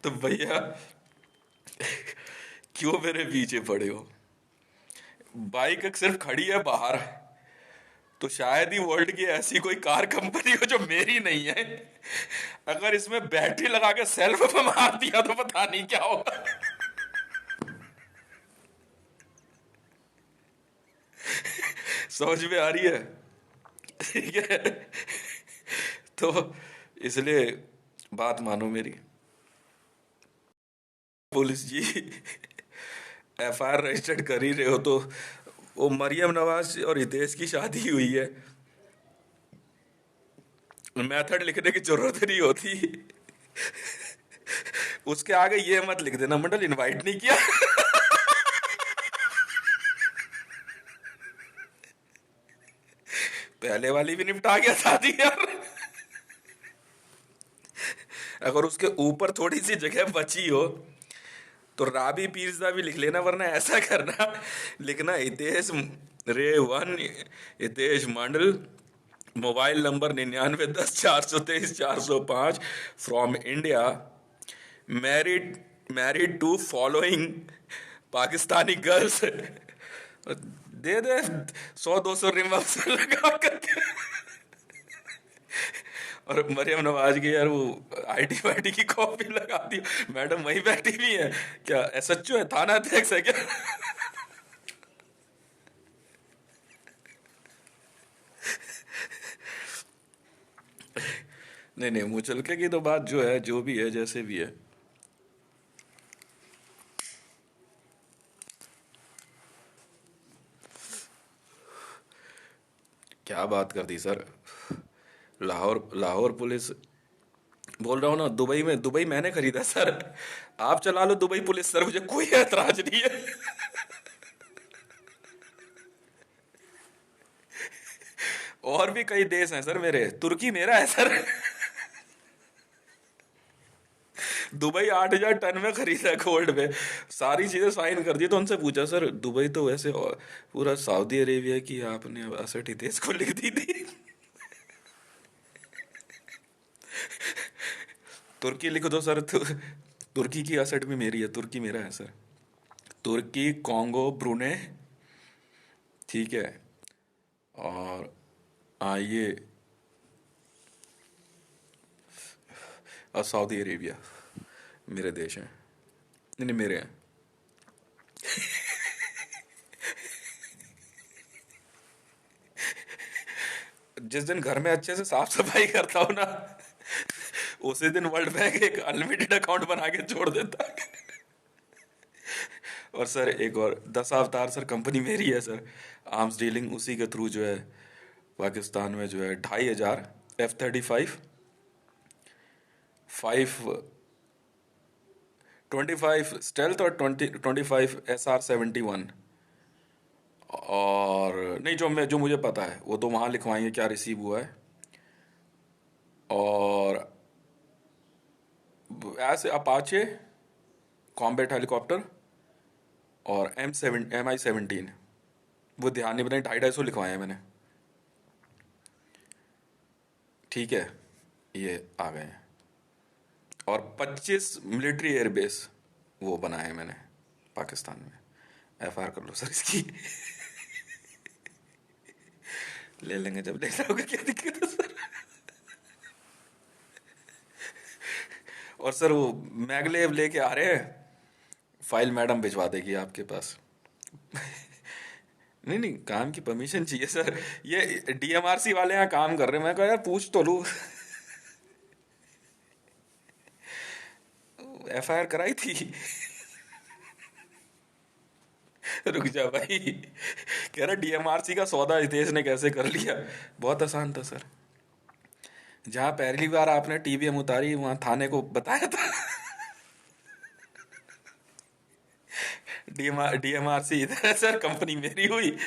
तो भैया क्यों मेरे पीछे पड़े हो? बाइक सिर्फ खड़ी है बाहर, तो शायद ही वर्ल्ड की ऐसी कोई कार कंपनी हो जो मेरी नहीं है। अगर इसमें बैटरी लगा के सेल्फ में मार दिया तो पता नहीं क्या होगा। समझ में आ रही है? ठीक है, तो इसलिए बात मानो मेरी। पुलिस जी एफआईआर रजिस्टर्ड कर ही रहे हो, तो वो मरियम नवाज और हितेश की शादी हुई है, मेथड लिखने की जरूरत नहीं होती। उसके आगे ये मत लिख देना मंडल इनवाइट नहीं किया। पहले वाली भी निपटा गया शादी यार। अगर उसके ऊपर थोड़ी सी जगह बची हो तो राबी पीरजा भी लिख लेना, वरना ऐसा करना, लिखना हितेश रे 1, Hitesh Mandal, mobile number 9910 423 405, from India, married married to following Pakistani girls. दे दे 100-200 रिमब से लगा करके। और मरियम नवाज की यार वो आईटी वाईटी की कॉपी लगा दी, मैडम वही बैठी भी है क्या? एसएचओ है, थाना अध्यक्ष है क्या? नहीं नहीं, मुचलके की तो बात जो है, जो भी है जैसे भी है, क्या बात कर दी सर। लाहौर लाहौर पुलिस, बोल रहा हूँ ना, दुबई मैंने खरीदा सर। आप चला लो दुबई पुलिस सर, मुझे कोई ऐतराज नहीं है। और भी कई देश हैं सर मेरे, तुर्की मेरा है सर। दुबई 8,000 टन में खरीदा गोल्ड में, सारी चीजें साइन कर दी। तो उनसे पूछा सर दुबई तो वैसे पूरा सऊदी अरेबिया की आपने असठ ही देश को लिख दी थी। तुर्की लिख दो सर, तुर्की की असठ भी मेरी है, तुर्की मेरा है सर। तुर्की, कॉन्गो, ब्रुने, ठीक है, और ये सऊदी अरेबिया मेरे देश हैं। नहीं नहीं, मेरे हैं। जिस दिन घर में अच्छे से साफ सफाई करता हूँ ना, उसी दिन वर्ल्ड बैंक एक अनलिमिटेड अकाउंट बना के छोड़ देता है। और सर एक और 10 अवतार सर कंपनी मेरी है सर, आर्म्स डीलिंग, उसी के थ्रू जो है पाकिस्तान में जो है 2,500 F-35, 25 स्टेल्थ और 25 SR-71। और नहीं, जो मुझे पता है वो तो वहाँ लिखवाएंगे क्या रिसीव हुआ है। और ऐसे अपाचे कॉम्बैट हेलीकॉप्टर, और MI-17, वो ध्यान नहीं, बताए 250-250 लिखवाए हैं मैंने। ठीक है, ये आ गए हैं। और 25 मिलिट्री एयरबेस वो बनाए मैंने पाकिस्तान में। एफआईआर कर लो सर इसकी। ले लेंगे जब लेना होगा, क्या दिक्कत है सर। और सर वो मैगलेव लेके आ रहे हैं, फाइल मैडम भिजवा देगी आपके पास। नहीं नहीं, काम की परमिशन चाहिए सर। ये डीएमआरसी वाले यहाँ काम कर रहे हैं, मैं कहा यार पूछ तो लूँ। एफआईआर कराई थी। रुक जा भाई, कह रहा डीएमआरसी का सौदा हितेश ने कैसे कर लिया। बहुत आसान था सर। जहाँ पहली बार आपने टीवीएम उतारी वहां थाने को बताया था। डीएमआरसी इधर है सर, कंपनी मेरी हुई।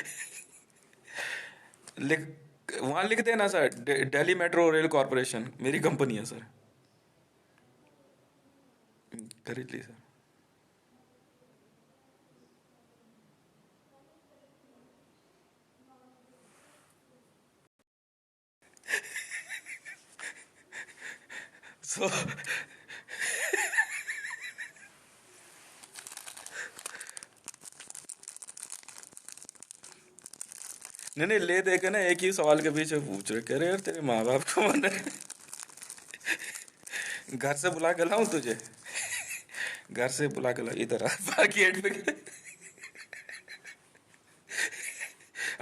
लिख, वहां लिख देना sir, Delhi metro rail corporation मेरी कंपनी है सर। खरीद ली सर। सो नहीं नहीं, ले दे के ना एक ही सवाल के पीछे पूछ रहे, कह रहे यार तेरे माँ बाप को मन घर से बुला के लाऊं तुझे। घर से बुला के ला, इधर आ बाहर गेट पे।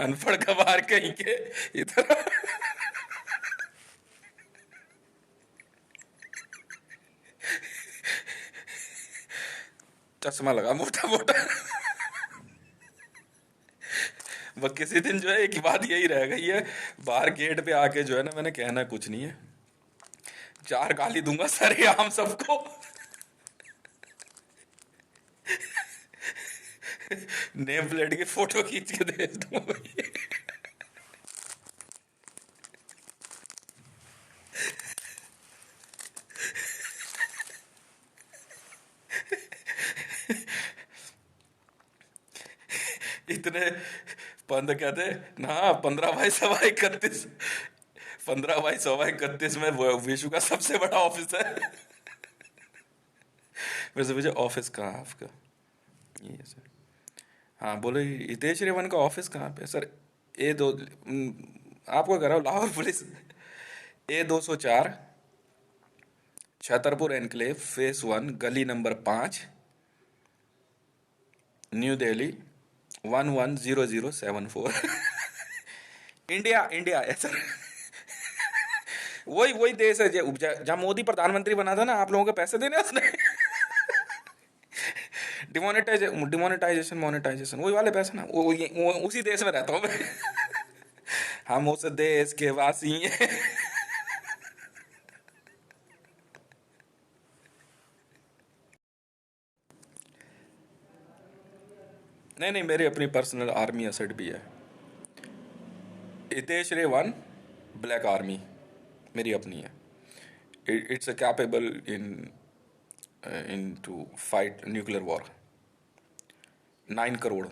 अनपढ़ गवार कहीं के, इधर आ। चश्मा लगा मोटा मोटा। वह किसी दिन जो है एक बात यही रह गई है, बाहर गेट पे आके जो है ना, मैंने कहना कुछ नहीं है, चार गाली दूंगा सरेआम सबको। नेम प्लेट की फोटो खींच के भेज दूंगा भाई। इतने पंद कहते ना, 15 बाई 131, 15 बाई 131 में विश्व का सबसे बड़ा ऑफिस है। वैसे मुझे ऑफिस कहाँ है आपका? ये है सर। हाँ बोले, हितेश रेवन का ऑफिस कहाँ पे है सर? ए दो आपको कह रहा हूँ, Lahore police, A204, Chhatarpur enclave, face 1, गली number 5, new Delhi 110074। India India है सर। वही वही देश है जहाँ मोदी प्रधानमंत्री बना था ना, आप लोगों के पैसे देने उसने। डिमोनेटाइजेशन मोनेटाइजेशन वही वाले पैसे ना, वो उसी देश में रहता हूँ मैं। हम उस देश के वासी हैं। नहीं नहीं, मेरी अपनी पर्सनल आर्मी एसेट भी है। हितेश रेवन ब्लैक आर्मी मेरी अपनी है। It's a capable in in to fight nuclear war. 9 crore,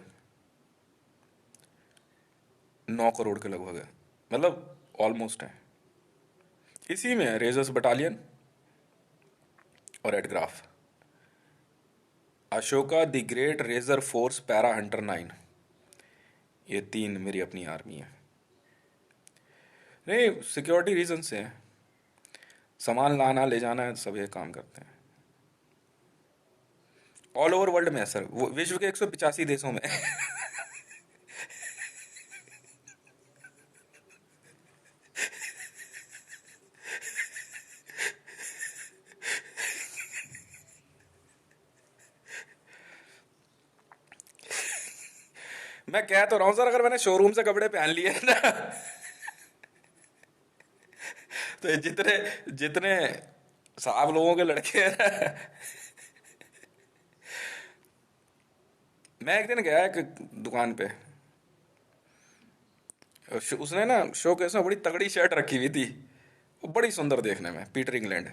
9 crore के लगभग है, मतलब ऑलमोस्ट है। इसी में है रेजर्स बटालियन और एडग्राफ। Ashoka the great razor force para hunter 9, ये 3 मेरी अपनी आर्मी है। नहीं, सिक्योरिटी रीजन से है, सामान लाना ले जाना है, सब ये काम करते हैं। ऑल ओवर वर्ल्ड में है सर, वो विश्व के 185 देशों में। मैं कह तो रहा हूँ सर, अगर मैंने शोरूम से कपड़े पहन लिए ना, तो ये जितने जितने साहब लोगों के लड़के हैं ना। मैं एक दिन गया एक दुकान पे, उसने ना शोकेस में बड़ी तगड़ी शर्ट रखी हुई थी, वो बड़ी सुंदर देखने में, पीटर इंग्लैंड।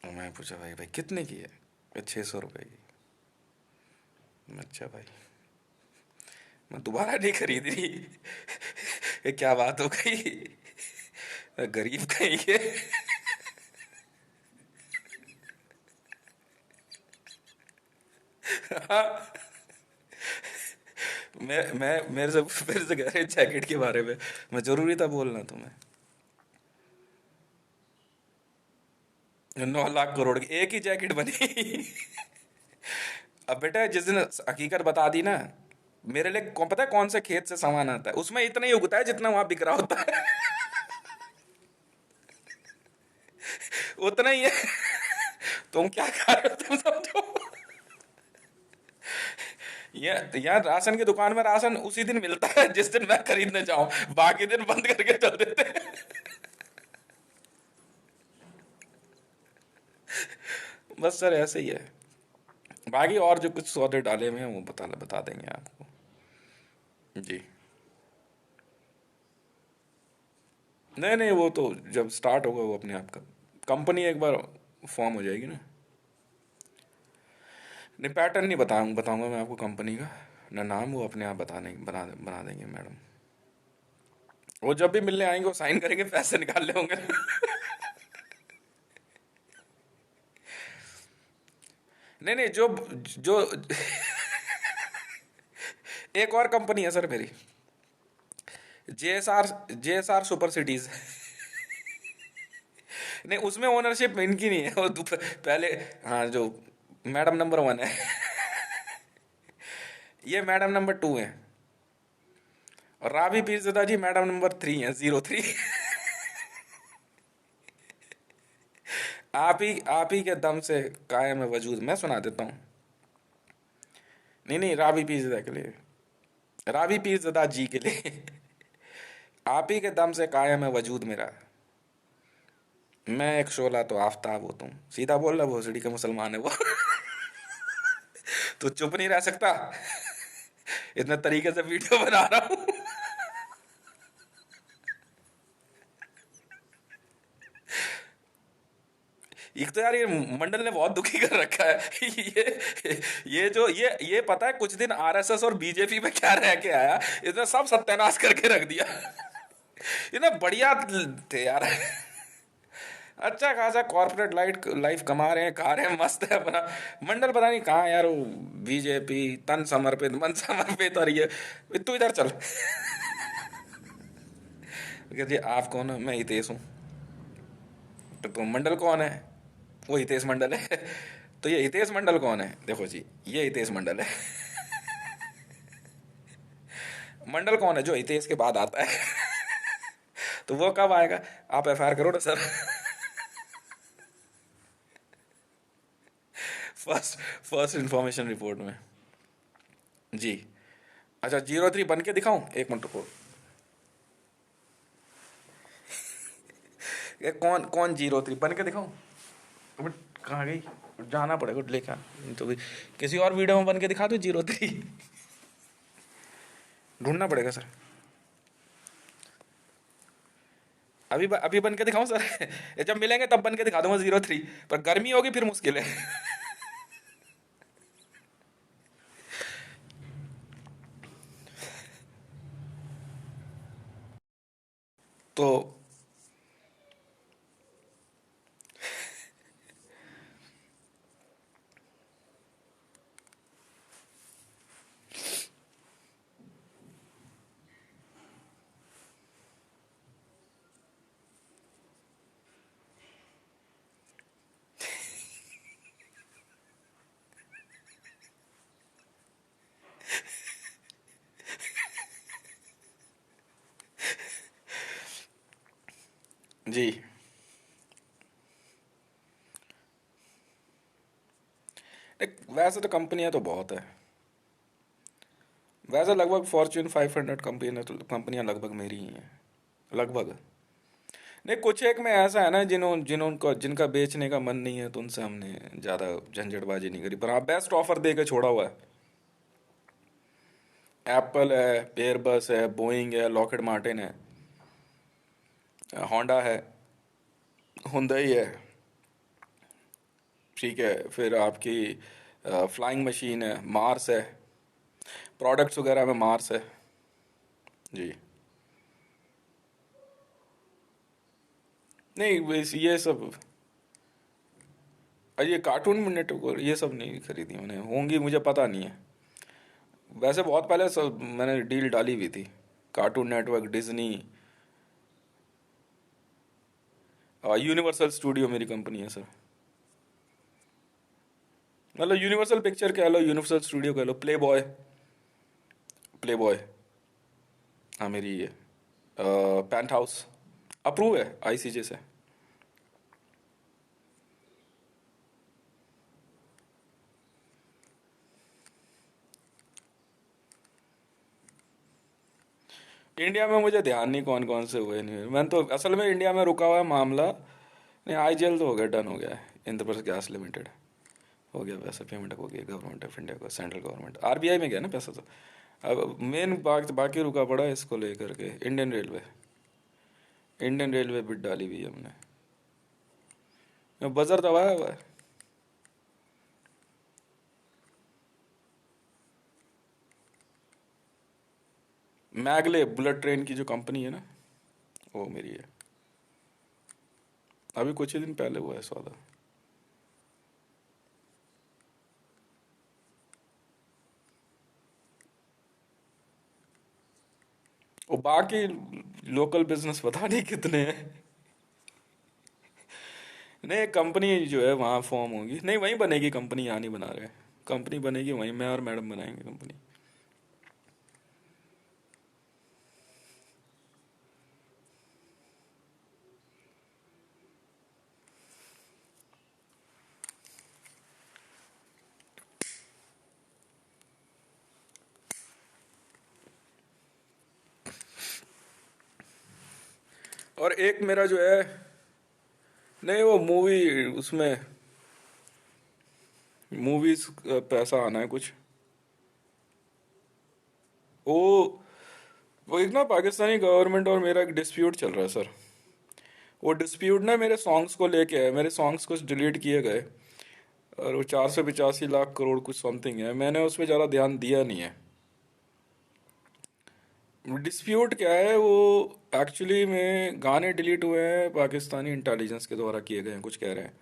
और मैं पूछा भाई भाई कितने की है? 600 रुपये की। अच्छा भाई, मैं दोबारा नहीं खरीदी। ये क्या बात हो गई, गरीब कहीं के। हाँ, मैं मेरे से कह रहे जैकेट के बारे में। मैं जरूरी था बोलना तुम्हें। 9 लाख करोड़ की एक ही जैकेट बनी। अब बेटा जिस दिन हकीकत बता दी ना, मेरे लिए कौन पता है कौन से खेत से सामान आता है, उसमें इतना ही उगता है जितना वहां बिक रहा होता है। उतना ही है। तुम क्या खा रहे हो तुम समझो। ये यार राशन की दुकान में राशन उसी दिन मिलता है जिस दिन मैं खरीदने जाऊं, बाकी दिन बंद करके चल देते हैं। बस सर ऐसे ही है। बाकी और जो कुछ सौदे डाले हुए हैं वो बता बता देंगे आपको। जी। नहीं नहीं, वो तो जब स्टार्ट होगा वो अपने आप का, कंपनी एक बार फॉर्म हो जाएगी ना। नहीं पैटर्न नहीं बताऊंगा मैं आपको कंपनी का ना नाम, वो अपने आप बना देंगे मैडम। वो जब भी मिलने आएंगे वो साइन करेंगे, पैसे निकाल ले होंगे। नहीं नहीं, जो जो एक और कंपनी है सर मेरी, JSR सुपर सिटीज। नहीं उसमें ओनरशिप इनकी नहीं है, वो पहले। हाँ जो मैडम नंबर 1 है। ये मैडम नंबर 2 है। और राबी पीरज़ादा जी मैडम नंबर 3 है, 03। आप ही के दम से कायम है वजूद, मैं सुना देता हूँ। नहीं नहीं, राबी पीरज़ादा के लिए, राबी पीरज़ादा जी के लिए। आप ही के दम से कायम है वजूद मेरा। मैं एक शोला तो आफताब हो तुम, सीधा बोल रहा, भोसड़ी का मुसलमान है वो। तो चुप नहीं रह सकता, इतने तरीके से वीडियो बना रहा हूँ। एक तो यार ये मंडल ने बहुत दुखी कर रखा है। ये पता है कुछ दिन RSS और बीजेपी में क्या रह के आया, इसने सब सत्यानाश करके रख दिया। ये ना बढ़िया थे यार। अच्छा खासा कॉर्पोरेट लाइट लाइफ कमा रहे हैं, खा रहे हैं, मस्त है अपना। मंडल पता नहीं कहाँ यार, वो बीजेपी तन समर्पित मन समर्पित, और ये तू इधर चल। कहती आप कौन हो, मैं हितेश हूँ। तो मंडल कौन है, वो हितेश मंडल है। तो ये हितेश मंडल कौन है, देखो जी ये हितेश मंडल है। मंडल कौन है, जो हितेश के बाद आता है। तो वो कब आएगा, आप FIR करो ना sir. First first information report में। जी। अच्छा 03 बन के दिखाऊं, एक मिनट रुको। ये कौन कौन 03 बन के दिखाऊं। अबे, कहाँ गई, जाना पड़ेगा लेकर। तो भी किसी और वीडियो में बन के दिखा दो 03। ढूंढना पड़ेगा सर। अभी बन के दिखाऊं सर। ये जब मिलेंगे तब बन के दिखा दूंगा 03, पर गर्मी होगी फिर मुश्किल है। तो जी। वैसे तो कंपनियां तो बहुत है। वैसे लगभग फॉर्च्यून 500 कंपनियां लगभग मेरी ही हैं, लगभग। नहीं कुछ एक में ऐसा है ना, जिनको जिनका बेचने का मन नहीं है, तो उनसे हमने ज़्यादा झंझटबाजी नहीं करी, पर हाँ बेस्ट ऑफर दे के छोड़ा हुआ है। एप्पल है, एयरबस है, बोइंग है, लॉकहीड मार्टिन है, होंडा है, हुंडई है। ठीक है, फिर आपकी फ्लाइंग मशीन है, मार्स है, प्रोडक्ट्स वगैरह में मार्स है। जी। नहीं ये सब और ये कार्टून नेटवर्क ये सब नहीं खरीदी मैंने, होंगी मुझे पता नहीं है। वैसे बहुत पहले सब मैंने डील डाली हुई थी, cartoon network, Disney, universal studio मेरी कंपनी है सर। मतलब यूनिवर्सल पिक्चर कह लो, यूनिवर्सल स्टूडियो कह लो, प्ले बॉय, प्ले बॉय, हाँ मेरी ये पेंट हाउस अप्रूव है आईसीजे से। इंडिया में मुझे ध्यान नहीं कौन कौन से हुए नहीं हुए, मैंने तो असल में इंडिया में रुका हुआ है मामला। नहीं, आईजीएल तो हो गया, डन हो गया है, इंद्रप्रस्थ गैस लिमिटेड हो गया, पैसा पेमेंट हो गई गवर्नमेंट ऑफ इंडिया को, सेंट्रल गवर्नमेंट, आरबीआई में गया ना पैसा तो। अब मेन बाकी रुका पड़ा है इसको लेकर के, Indian railway, Indian railway bid डाली हुई है हमने, बजर दबाया हुआ है। मैगले बुलेट ट्रेन की जो कंपनी है ना, वो मेरी है। अभी कुछ ही दिन पहले हुआ है सौदा। और बाकी लोकल बिजनेस पता नहीं कितने हैं। नहीं, कंपनी जो है वहाँ फॉर्म होगी, नहीं वहीं बनेगी कंपनी, यहाँ नहीं बना रहे। कंपनी बनेगी वहीं, मैं और मैडम बनाएंगे कंपनी। और एक मेरा जो है, नहीं वो मूवी, उसमें मूवीज पैसा आना है कुछ। वो वो एक ना पाकिस्तानी गवर्नमेंट और मेरा एक डिस्प्यूट चल रहा है सर। वो डिस्प्यूट ना मेरे सॉन्ग्स को लेके है, मेरे सॉन्ग्स कुछ डिलीट किए गए, और वो 485 लाख करोड़ कुछ समथिंग है, मैंने उस पर ज़्यादा ध्यान दिया नहीं है। डिस्प्यूट क्या है वो, एक्चुअली में गाने डिलीट हुए हैं, पाकिस्तानी इंटेलिजेंस के द्वारा किए गए हैं कुछ कह रहे हैं।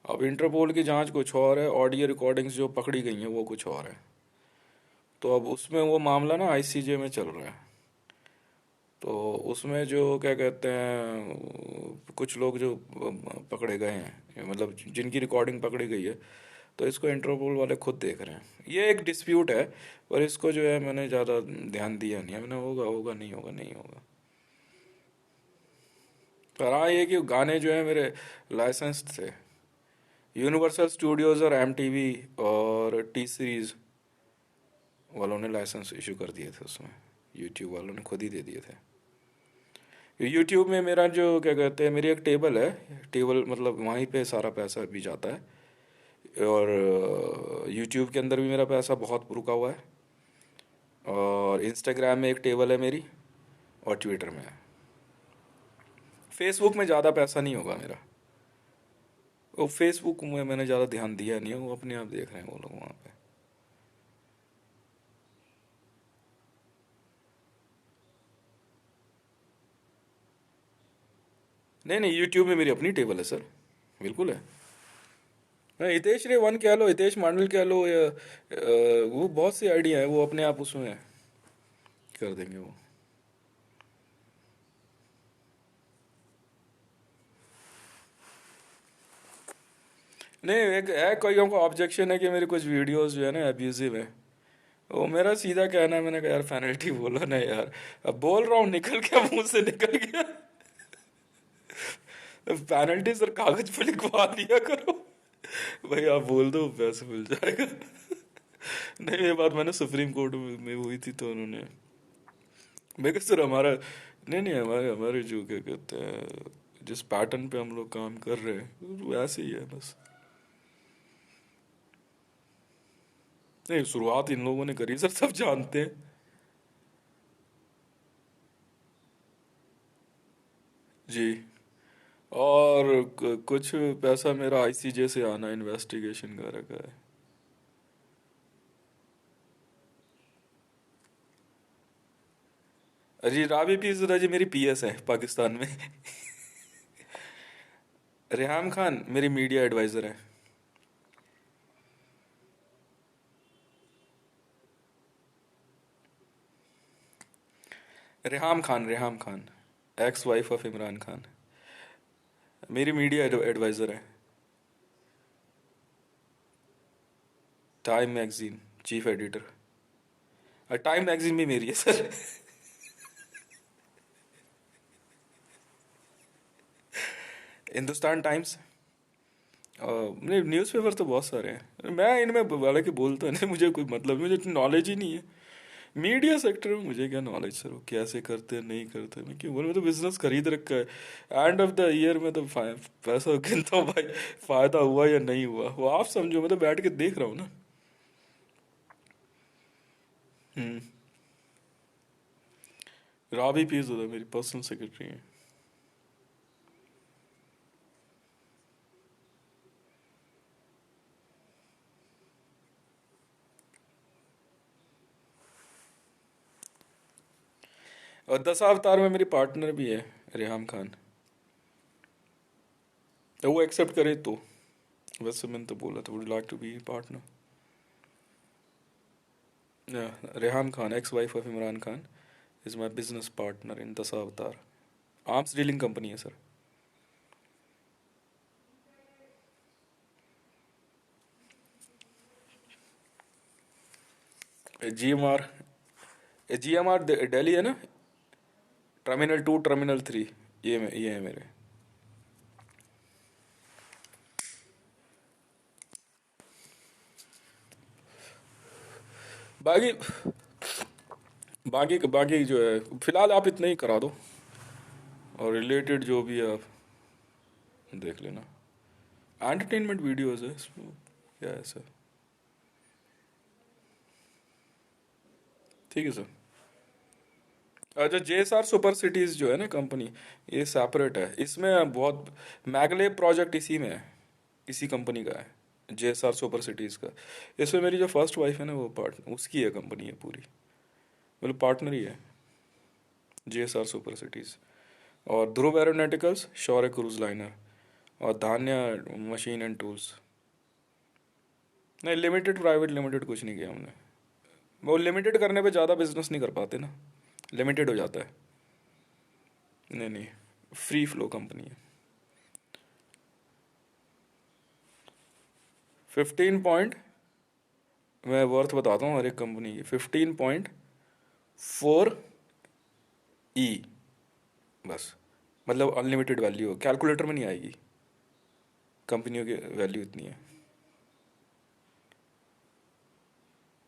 अब इंटरपोल की जांच कुछ और है, ऑडियो रिकॉर्डिंग्स जो पकड़ी गई हैं वो कुछ और है। तो अब उसमें वो मामला ना आईसीजे में चल रहा है। तो उसमें जो क्या कहते हैं, कुछ लोग जो पकड़े गए हैं, मतलब जिनकी रिकॉर्डिंग पकड़ी गई है, तो इसको इंटरपोल वाले खुद देख रहे हैं। ये एक डिस्प्यूट है, पर इसको जो है मैंने ज़्यादा ध्यान दिया नहीं है, मैंने होगा होगा नहीं होगा नहीं होगा। पर हाँ, ये कि गाने जो है मेरे लाइसेंस थे, यूनिवर्सल स्टूडियोज और एमटीवी और टी सीरीज वालों ने लाइसेंस इशू कर दिए थे उसमें, यूट्यूब वालों ने खुद ही दे दिए थे। यूट्यूब में मेरा जो क्या कहते हैं, मेरी एक टेबल है, टेबल मतलब वहीं पे सारा पैसा भी जाता है। और यूट्यूब के अंदर भी मेरा पैसा बहुत रुका हुआ है, और इंस्टाग्राम में एक टेबल है मेरी, और ट्विटर में है। फेसबुक में ज़्यादा पैसा नहीं होगा मेरा, वो फेसबुक में मैंने ज़्यादा ध्यान दिया नहीं है, वो अपने आप देख रहे हैं वो लोग वहाँ पे। नहीं नहीं, यूट्यूब में मेरी अपनी टेबल है सर, बिल्कुल है। हाँ, हितेश रे वन कह लो, हितेश मांडल कह लो, या वो बहुत सी आइडिया है, वो अपने आप उसमें कर देंगे वो। नहीं, एक है, कईयों को ऑब्जेक्शन है कि मेरी कुछ वीडियोस जो है ना अब्यूजिव है। वो मेरा सीधा कहना है, मैंने कहा यार पेनल्टी बोलो ना यार, अब बोल रहा हूँ निकल गया मुंह से निकल गया। पेनल्टी सर कागज पे लिखवा दिया करो, भाई आप बोल दो पैसे मिल जाएगा। नहीं, ये बात मैंने सुप्रीम कोर्ट में हुई थी, तो उन्होंने, मैं कहा सर हमारा, नहीं नहीं, हमारे हमारे जो क्या कहते हैं, जिस पैटर्न पे हम लोग काम कर रहे हैं वो ऐसे ही है बस। नहीं, शुरुआत इन लोगों ने करी सर, सब जानते हैं। जी। और कुछ पैसा मेरा आईसीजे से आना इन्वेस्टिगेशन का रखा है। अजी राबी पी जरा जी मेरी पीएस है पाकिस्तान में। रेहाम खान मेरी मीडिया एडवाइजर है। Reham Khan, ex wife of Imran Khan, मेरी मीडिया एडवाइजर है। Time magazine chief editor. Time magazine भी मेरी है सर। हिंदुस्तान टाइम्स। नहीं, न्यूज़पेपर तो बहुत सारे हैं, मैं इनमें हालांकि बोलता नहीं, मुझे कोई मतलब, मुझे इतनी नॉलेज ही नहीं है। मीडिया सेक्टर में मुझे क्या नॉलेज सर, वो कैसे करते हैं नहीं करते, मैं क्यों बोलूं, मैं तो बिजनेस खरीद रखा है। एंड ऑफ द ईयर में तो पैसा गिनता हूँ भाई, फायदा हुआ या नहीं हुआ वो आप समझो, मैं तो बैठ के देख रहा हूँ ना। हम्म। राबी पीस होता है, मेरी पर्सनल सेक्रेटरी है। और 10 अवतार में मेरी पार्टनर भी है, रेहाम खान। तो वो एक्सेप्ट करे तो, वैसे मैंने तो बोला था would like to be partner. Reham Khan, ex wife of Imran Khan, is my business partner in 10 Avatar. Arms dealing company है सर। GMR, GMR दिल्ली है ना, टर्मिनल 2 टर्मिनल 3, ये है मेरे। बाकी बाकी बाकी जो है फिलहाल आप इतना ही करा दो, और रिलेटेड जो भी है आप देख लेना। एंटरटेनमेंट वीडियोस है इसमें, क्या है सर। ठीक है सर। अच्छा, JSR सुपर सिटीज जो है ना कंपनी, ये सेपरेट है, इसमें बहुत मैगले प्रोजेक्ट इसी में है, इसी कंपनी का है, JSR सुपर सिटीज का। इसमें मेरी जो फर्स्ट वाइफ है ना, वो पार्ट उसकी है, कंपनी है पूरी, मतलब पार्टनर ही है, JSR सुपर सिटीज। और ध्रुव एरोनॉटिकल्स, शौर्य क्रूज लाइनर, और धान्या मशीन एंड टूल्स। नहीं, लिमिटेड प्राइवेट लिमिटेड कुछ नहीं किया हमने। वो लिमिटेड करने पे ज़्यादा बिजनेस नहीं कर पाते ना, लिमिटेड हो जाता है। नहीं नहीं, फ्री फ्लो कंपनी है। 15 पॉइंट, मैं वर्थ बताता हूँ हर एक कंपनी की। 15.4 E, बस। मतलब अनलिमिटेड वैल्यू, कैलकुलेटर में नहीं आएगी, कंपनियों की वैल्यू इतनी है।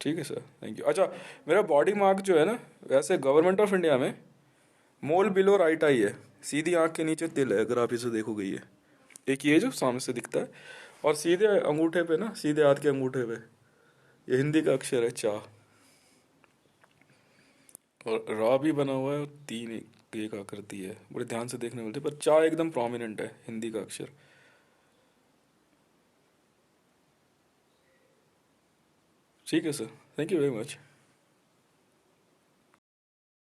ठीक है सर, थैंक यू। अच्छा, मेरा बॉडी मार्क जो है ना, वैसे गवर्नमेंट ऑफ इंडिया में मोल बिलो राइट आई है, सीधी आंख के नीचे तिल है, अगर आप इसे देखोगे। ये एक ये जो सामने से दिखता है, और सीधे अंगूठे पे ना, सीधे हाथ के अंगूठे पे ये हिंदी का अक्षर है चा, और रा भी बना हुआ है, और 3 एक आकृति है, बड़े ध्यान से देखने बोलते, पर चा एकदम प्रोमिनेंट है, हिंदी का अक्षर। ठीक है sir, thank you very much.